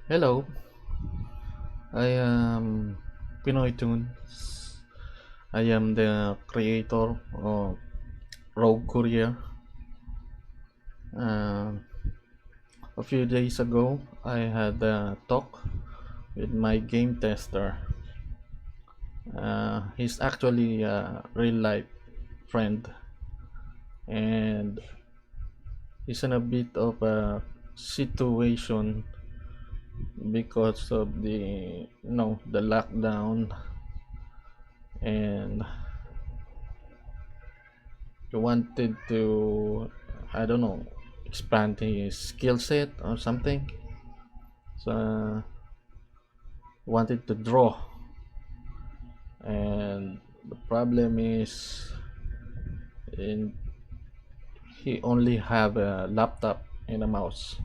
Hello, I am Pinoy Tunes. I am the creator of Rogue Courier. Uh, a few days ago, I had a talk with my game tester. He's actually a real life friend, and he's in a bit of a situation because of the lockdown, and he wanted to, I don't know, expand his skill set or something. So wanted to draw, and the problem is, in he only have a laptop and a mouse,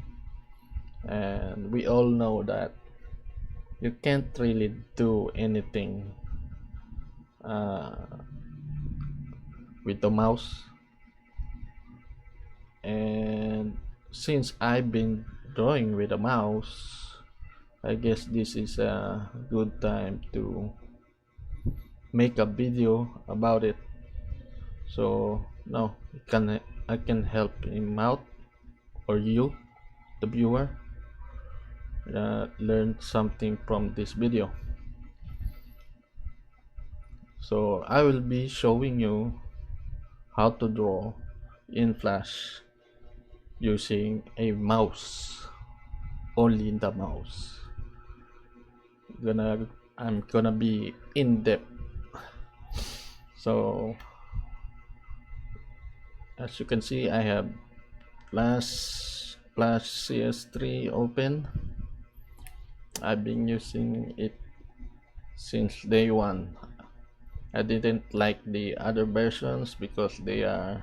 and we all know that you can't really do anything uh, with the mouse. And since I've been drawing with a mouse, I guess this is a good time to make a video about it. So now I can help him out, or you, the viewer, learn something from this video. So I will be showing you how to draw in Flash using a mouse, only the mouse. Gonna I'm gonna be in depth. So as you can see, I have Flash CS3 open. I've been using it since day one. I didn't like the other versions because uh,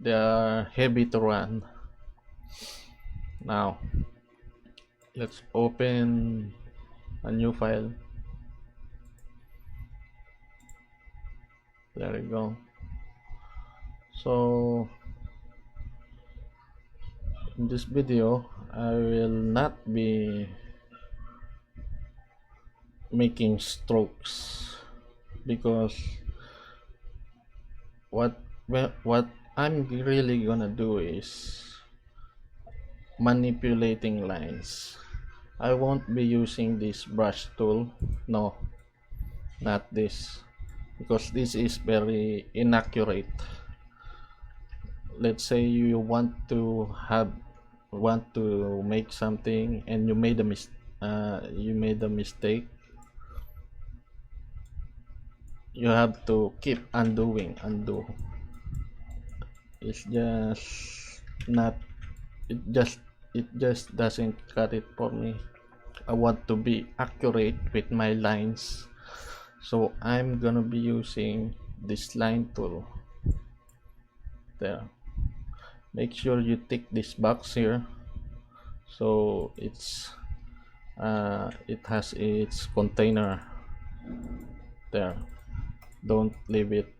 they are heavy to run. Now let's open a new file. There we go. So in this video, I will not be making strokes because what I'm really gonna do is manipulating lines. I won't be using this brush tool. No, not this, because this is very inaccurate. Let's say you want to make something and you made a mistake. You have to keep undo. It's just not it just it just doesn't cut it for me. I want to be accurate with my lines, so I'm gonna be using this line tool. There, make sure you tick this box here, so it has its container there. Don't leave it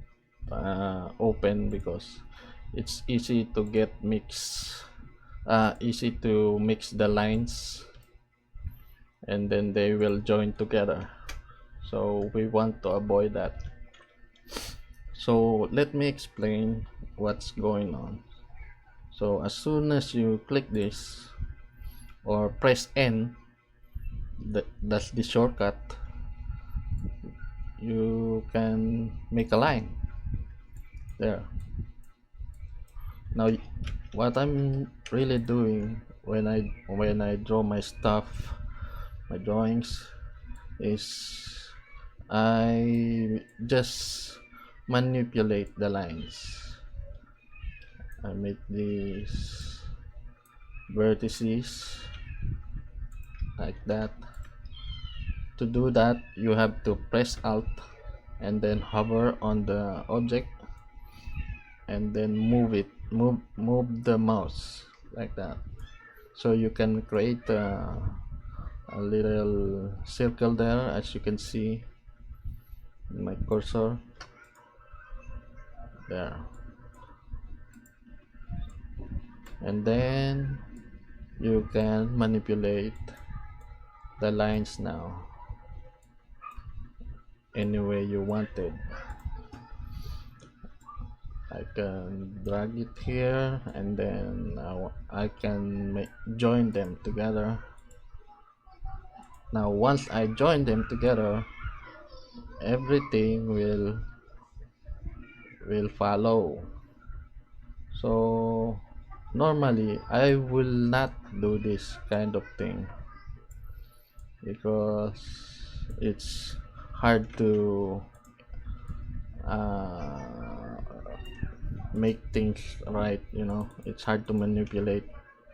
open because it's easy to mix the lines, and then they will join together, so we want to avoid that. So let me explain what's going on. So as soon as you click this or press N, that's the shortcut, you can make a line there. Now what I'm really doing when I draw my drawings, is I just manipulate the lines. I make these vertices like that. To do that, you have to press Alt and then hover on the object, and then move the mouse like that, so you can create a little circle there, as you can see in my cursor there. and then you can manipulate the lines now any way you wanted. I can drag it here, and then I can join them together. Now once I join them together, everything will follow. So normally I will not do this kind of thing because it's hard to uh, make things right. It's hard to manipulate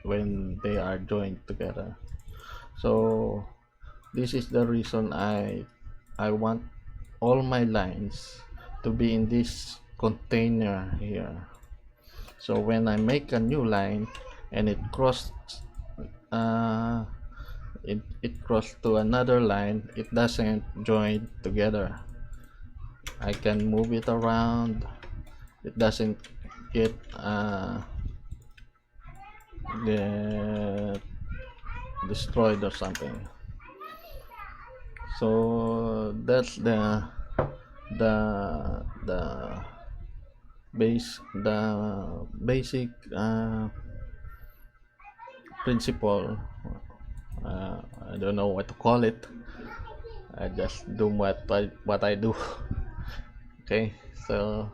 when they are joined together. So this is the reason I want all my lines to be in this container here. So when I make a new line and uh, it crossed to another line, it doesn't join together. I can move it around. It doesn't get get destroyed or something. So that's the basic principle. I don't know what to call it. I just do what I do. Okay, so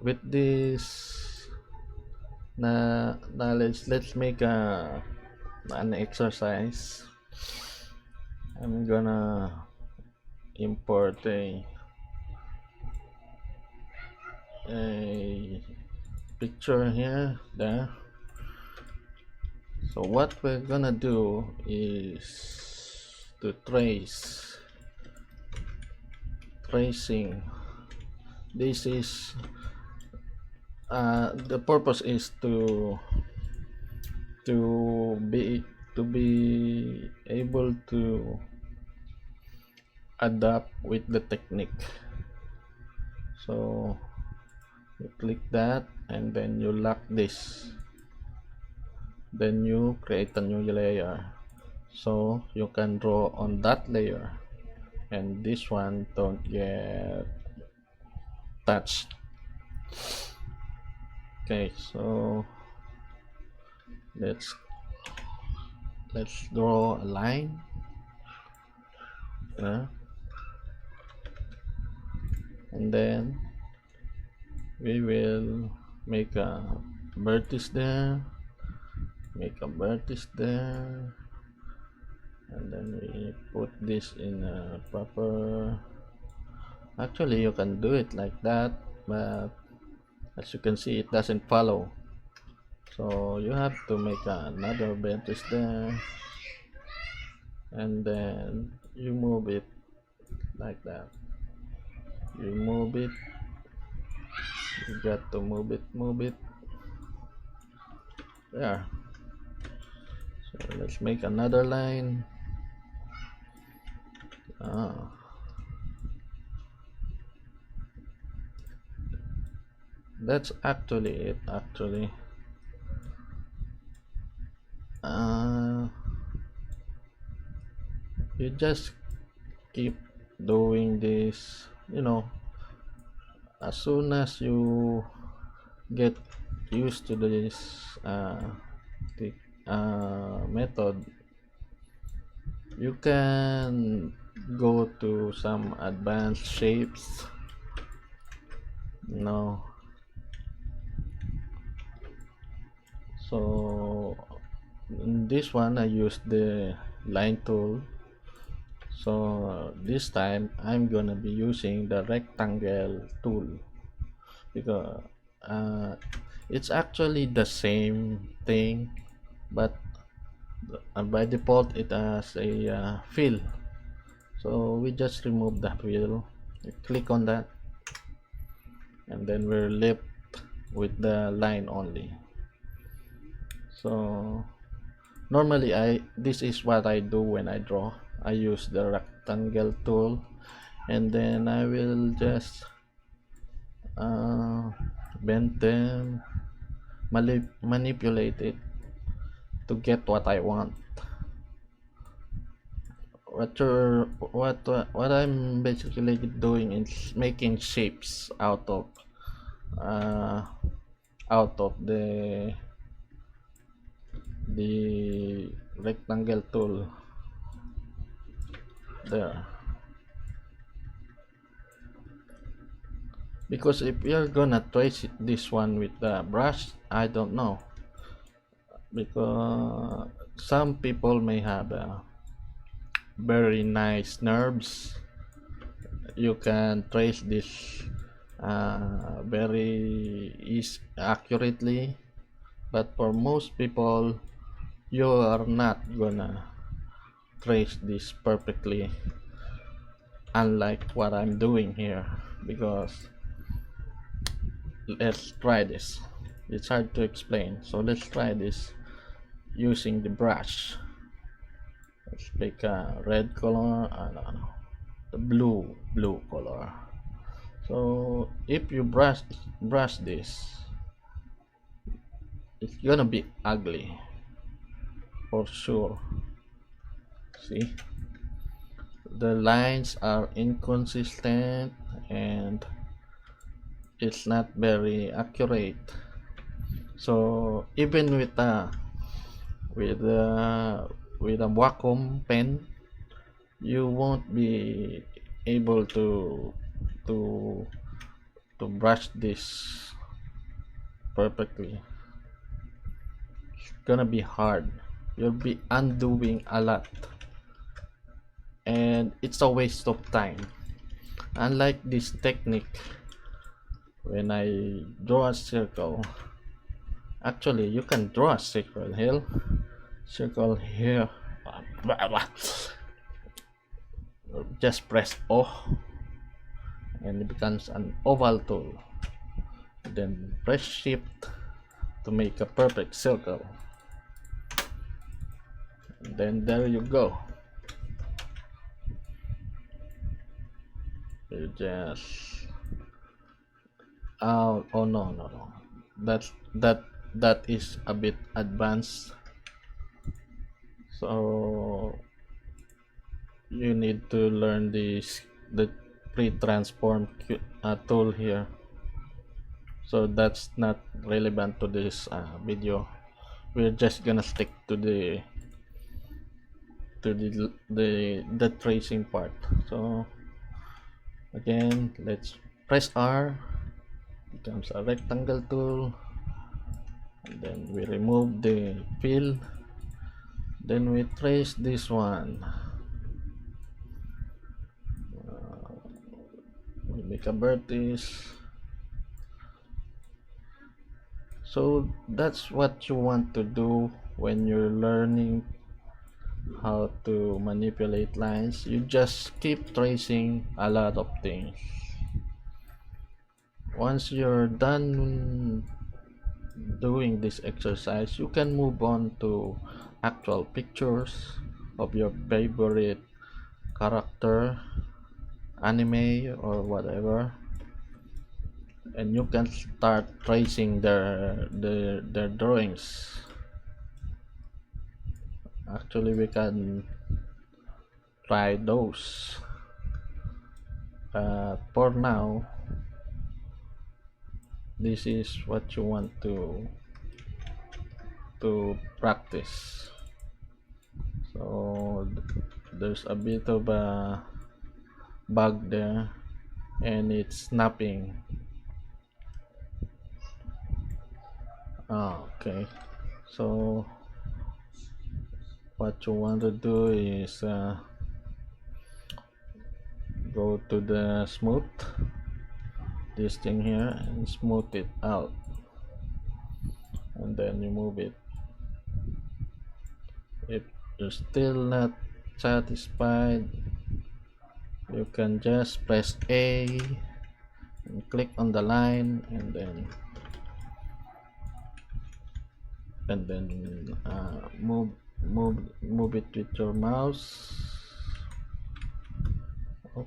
with this knowledge, let's make an exercise. I'm gonna import a picture here, there. So what we're gonna do is to tracing. This is the purpose is to be able to adapt with the technique. So you click that, and then you lock this, then you create a new layer, so you can draw on that layer, and this one don't get touched. Okay, so let's draw a line there, and then we will make a vertex there, and then we put this in a proper. Actually, you can do it like that, but as you can see, it doesn't follow. So you have to make another vertex there, and then you move it like that. You move it. You got to move it there. So let's make another line. That's actually it. You just keep doing this, as soon as you get used to this method, you can go to some advanced shapes. So in this one, I use the line tool. So this time I'm gonna be using the rectangle tool, because it's actually the same thing, but by default it has a fill. So we just remove the fill, click on that, and then we're left with the line only. So normally this is what I do when I draw. I use the rectangle tool, and then I will just bend them manipulate it to get what I want. What I'm basically doing is making shapes uh, out of the rectangle tool there, because if you're gonna trace this one with the brush, I don't know, because some people may have very nice nerves. You can trace this very accurately, but for most people you are not gonna trace this perfectly, unlike what I'm doing here. Because let's try this. It's hard to explain, so let's try this using the brush. Let's pick a red color, no, the blue color. So if you brush this, it's gonna be ugly for sure. See, the lines are inconsistent and it's not very accurate. So even with a with a Wacom pen, you won't be able to to brush this perfectly. It's gonna be hard. You'll be undoing a lot, and it's a waste of time. Unlike this technique, when I draw a circle, actually you can draw a circle here. Just press O and it becomes an oval tool. Then press shift to make a perfect circle. And then there you go. You just oh no, that is a bit advanced, so you need to learn the pre-transform tool here. So that's not relevant to this video. We're just gonna stick to the tracing part. So again, let's press R, becomes a rectangle tool, and then we remove the fill, then we trace this one. We make a vertex. So that's what you want to do when you're learning how to manipulate lines. You just keep tracing a lot of things. Once you're done doing this exercise, you can move on to actual pictures of your favorite character, anime or whatever, and you can start tracing their drawings. Actually, we can try those. For now, this is what you want to practice. So there's a bit of a bug there, and it's snapping. Okay, so what you want to do is go to the smooth, this thing here, and smooth it out, and then you move it. If you're still not satisfied, you can just press A and click on the line, and then move it with your mouse. Oh,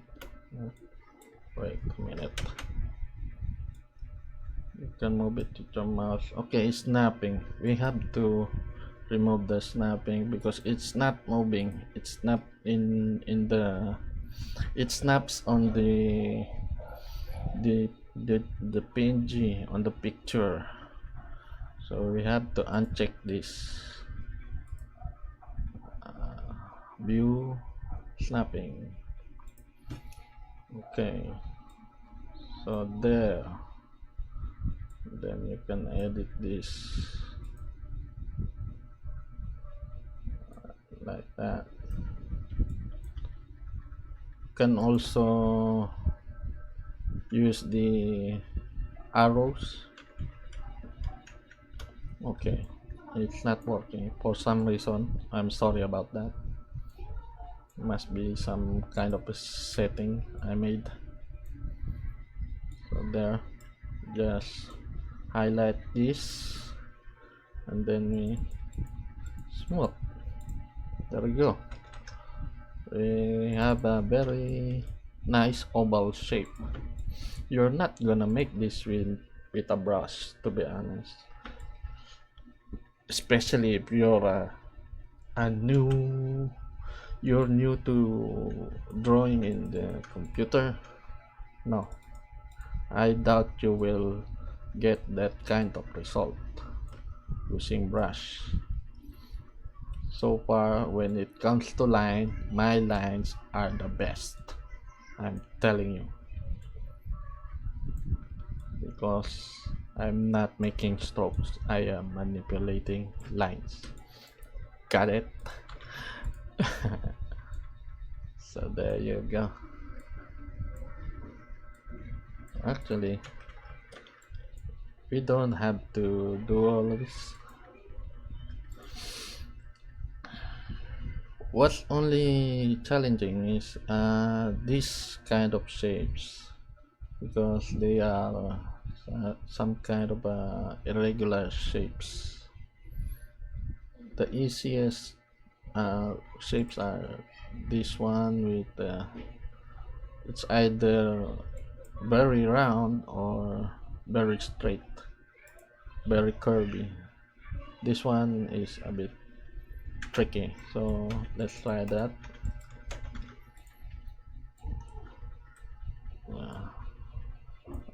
wait a minute. can move it with your mouse. Okay, it's snapping. We have to remove the snapping because it's not moving. It's snap in the it snaps on the PNG on the picture. So we have to uncheck this. View snapping. Okay, so there. Then you can edit this like that. You can also use the arrows. Okay, it's not working for some reason. I'm sorry about that. Must be some kind of a setting I made. So there, just highlight this and then we smooth. There we go. We have a very nice oval shape. You're not gonna make this with a brush, to be honest, especially if a new you're new to drawing in the computer. No, I doubt you will get that kind of result using brush. So far, when it comes to line, my lines are the best, I'm telling you, because I'm not making strokes, I am manipulating lines. Got it? So there you go. Actually, we don't have to do all of this. What's only challenging is this kind of shapes because they are some kind of irregular shapes. The easiest shapes are this one with it's either very round or very straight, very curvy. This one is a bit tricky, so let's try that.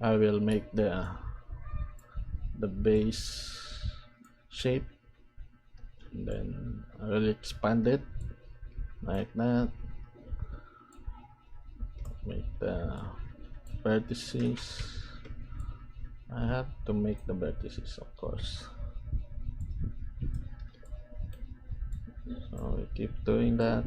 I will make the base shape, and then I will expand it like that. Make the vertices. I have to make the vertices, of course. So we keep doing that.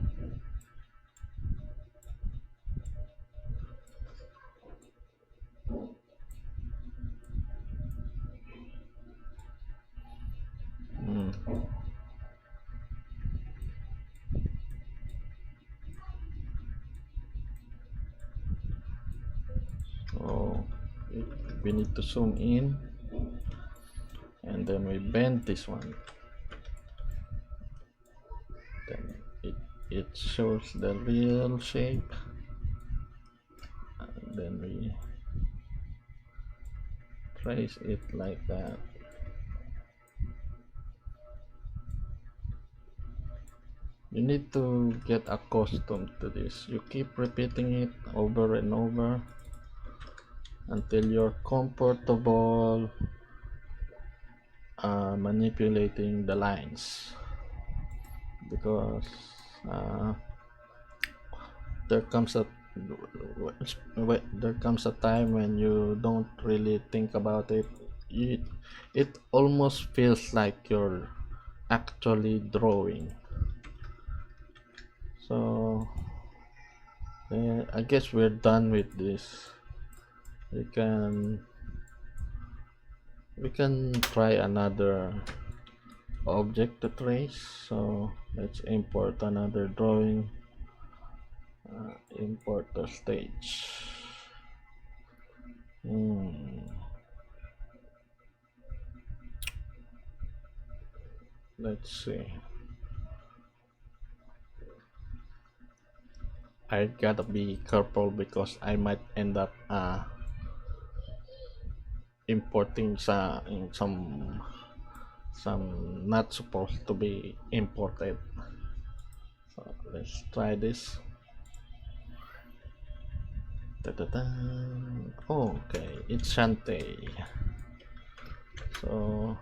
So we need to zoom in, and then we bend this one. Then it shows the real shape, and then we trace it like that. You need to get accustomed to this. You keep repeating it over and over until you're comfortable manipulating the lines, because there comes a there comes a time when you don't really think about it. It almost feels like you're actually drawing. So I guess we're done with this. We can try another object to trace. So let's import another drawing. Import the stage. Let's see. I gotta be careful because I might end up importing in some not supposed to be imported. So let's try this. Da-da-da. Okay, it's Shante. So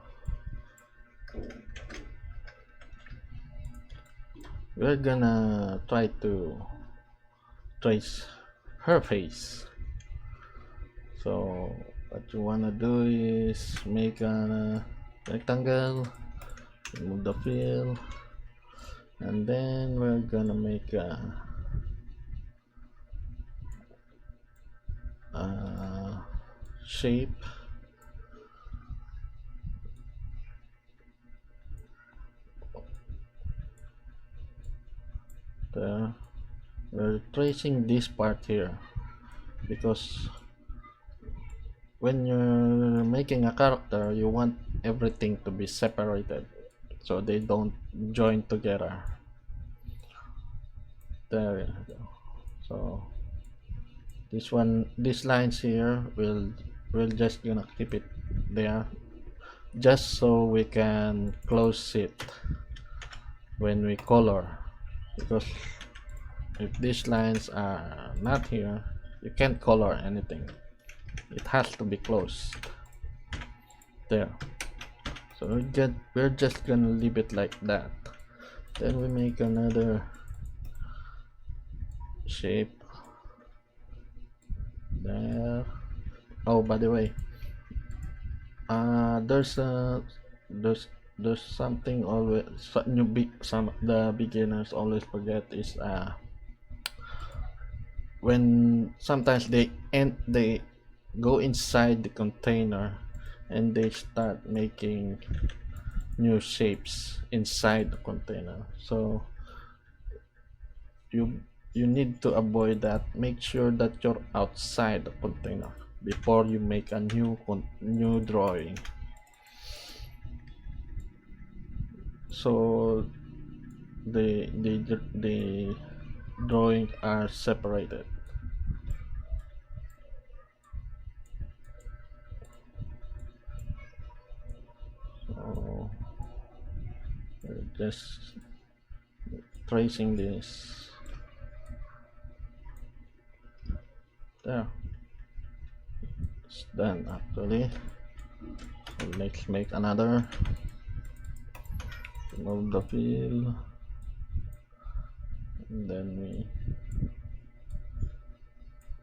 we're gonna try to trace her face. So what you wanna do is make a rectangle, remove the fill, and then we're gonna make a shape. There, we're tracing this part here because when you're making a character, you want everything to be separated so they don't join together. There you go. So these lines here, we'll just gonna keep it there just so we can close it when we color, because if these lines are not here, you can't color anything. It has to be closed. There. So we're just gonna leave it like that. Then we make another shape there. Oh, by the way, there's something always some the beginners always forget is when sometimes they go inside the container and they start making new shapes inside the container. So you you need to avoid that. Make sure that you're outside the container before you make a new drawing, so the drawings are separated. So we're just tracing this there. It's done actually. So let's make another. Remove the fill, and then we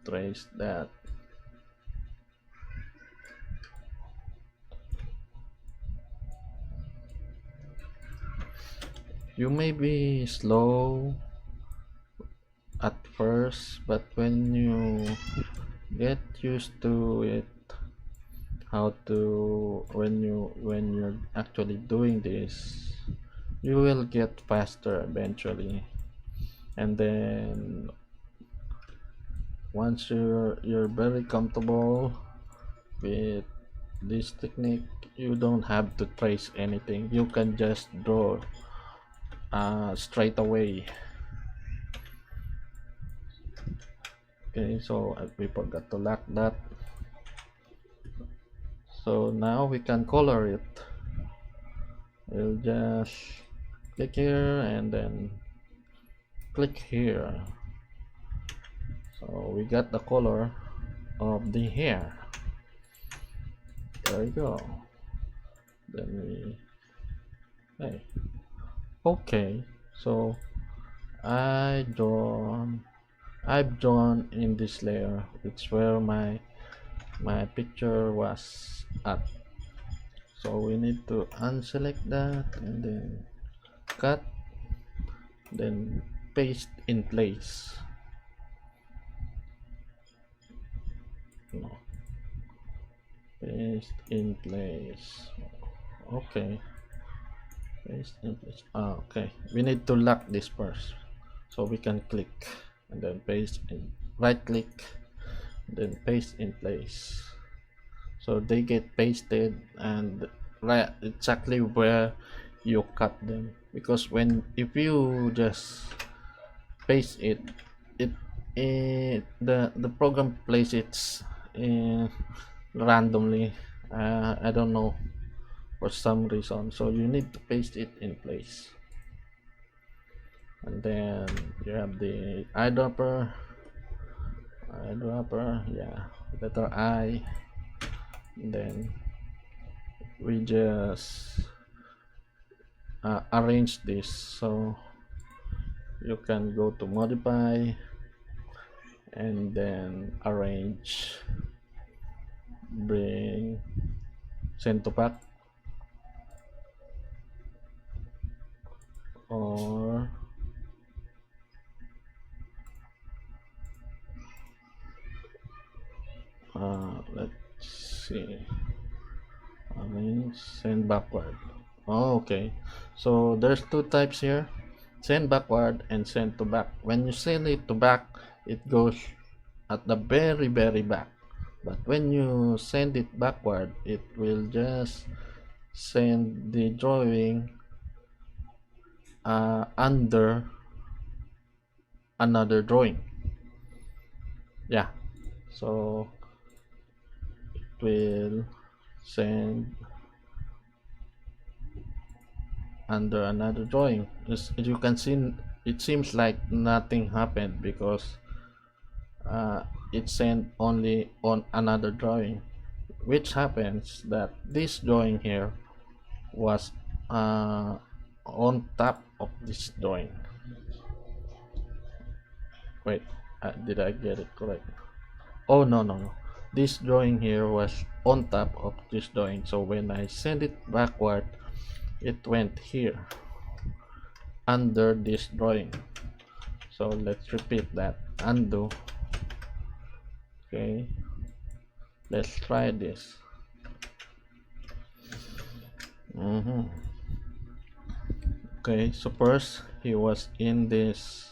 trace that. You may be slow at first, but when you get used to it, how to when you're actually doing this, you will get faster eventually. And then once you're very comfortable with this technique, you don't have to trace anything. You can just draw straight away. Okay, so we forgot to lock that. So now we can color it. We'll just click here and then click here. So we got the color of the hair. There you go. Then we okay, so I've drawn in this layer. It's where my picture was at. So we need to unselect that and then cut, then paste in place. No. Paste in place. Okay. Paste in place. Okay. We need to lock this first. So we can click and then paste in, right click, then paste in place. So they get pasted and right exactly where you cut them, because if you just paste it, the program places it randomly. I don't know, for some reason, so you need to paste it in place. And then you have the eyedropper, yeah, letter I. And then we just arrange this, so you can go to modify and then arrange, bring, send to back, or let's see, arrange, send backward. Oh, okay, so there's two types here: send backward and send to back. When you send it to back, it goes at the very back, but when you send it backward, it will just send the drawing under another drawing. Yeah, so it will send under another drawing. As you can see, it seems like nothing happened because it sent only on another drawing, which happens that this drawing here was on top of this drawing. Wait, did I get it correct? Oh, no, this drawing here was on top of this drawing, so when I send it backward, it went here under this drawing. So let's repeat that. Undo. Okay, let's try this. Okay, so first he was in this,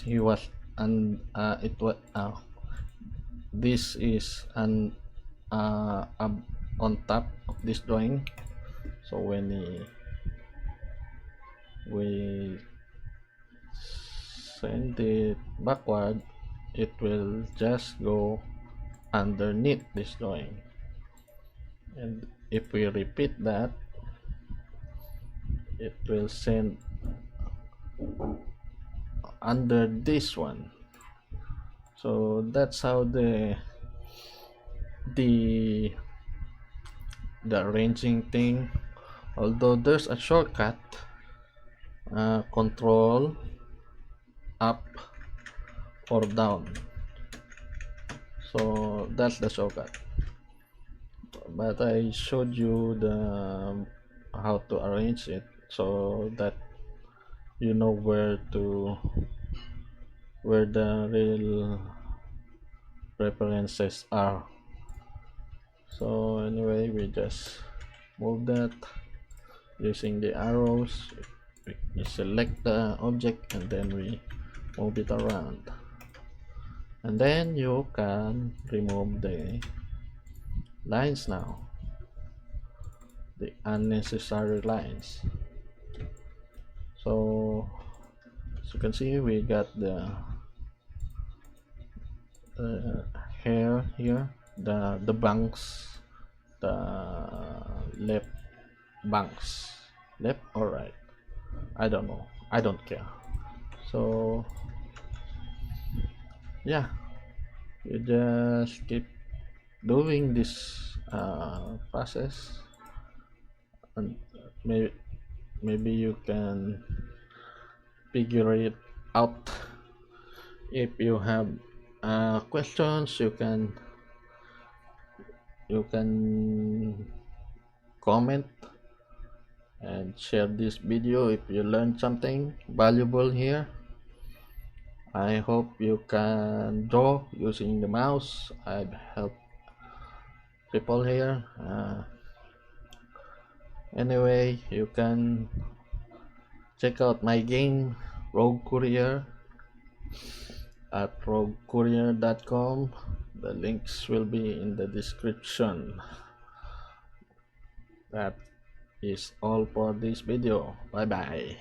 he was, and it was this is an on top of this drawing. So when we send it backward, it will just go underneath this drawing. And if we repeat that, it will send under this one. So that's how the arranging thing. Although there's a shortcut, control up or down, so that's the shortcut. But I showed you the how to arrange it so that you know where the real references are. So anyway, we just move that using the arrows. We select the object and then we move it around, and then you can remove the lines now, the unnecessary lines. So as you can see, we got the hair here, the banks, the left banks, left or right, I don't know, I don't care. So yeah, you just keep doing this process, and maybe you can figure it out. If you have questions, you can comment and share this video if you learned something valuable here. I hope you can draw using the mouse. I've helped people here. Anyway, you can check out my game Rogue Courier at roguecourier.com. The links will be in the description. That is all for this video. Bye bye.